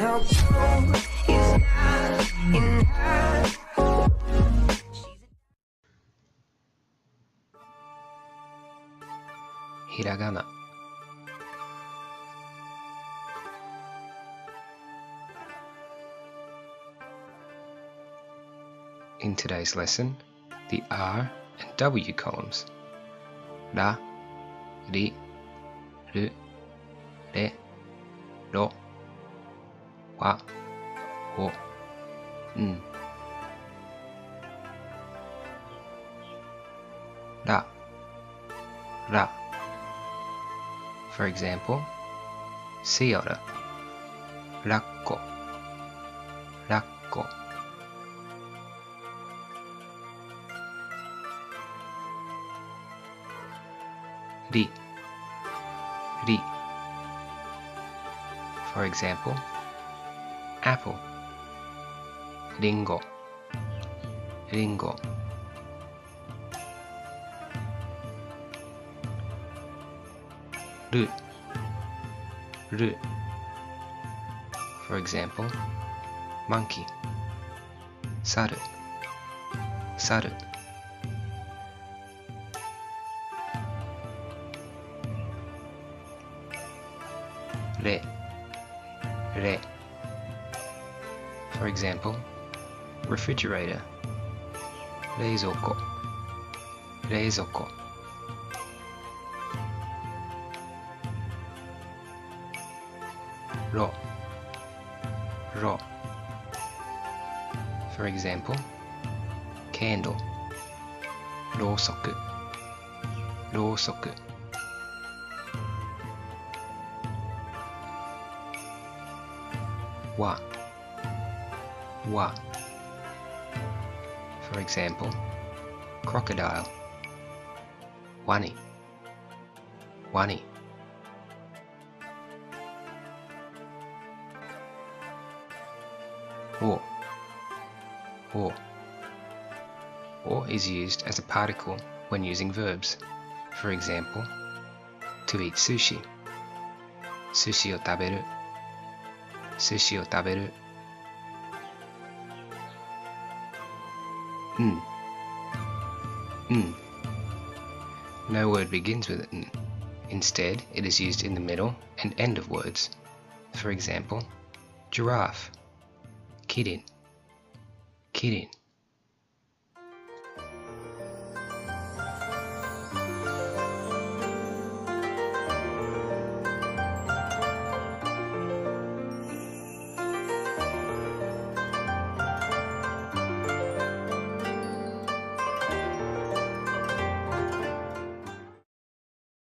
how cold is not in her. Hiragana. In today's lesson, the R and W columns. Ra, ri, ru, re, ro, wa, wo, n. Ra, ra. For example, sea otter, rakko, rakko. Ri, ri. For example, apple, ringo, ringo. Ru, ru. For example, monkey, saru, saru. Re, re. For example, refrigerator, reizoko, reizoko. Ro, ro. For example, candle, rosoku, rosoku. Wa, wa. For example, crocodile, wani, wani. Or, or. Or is used as a particle when using verbs. For example, to eat sushi, sushi o taberu, sushi o taberu. N, n. No word begins with an. Instead, it is used in the middle and end of words. For example, giraffe, kirin, kirin.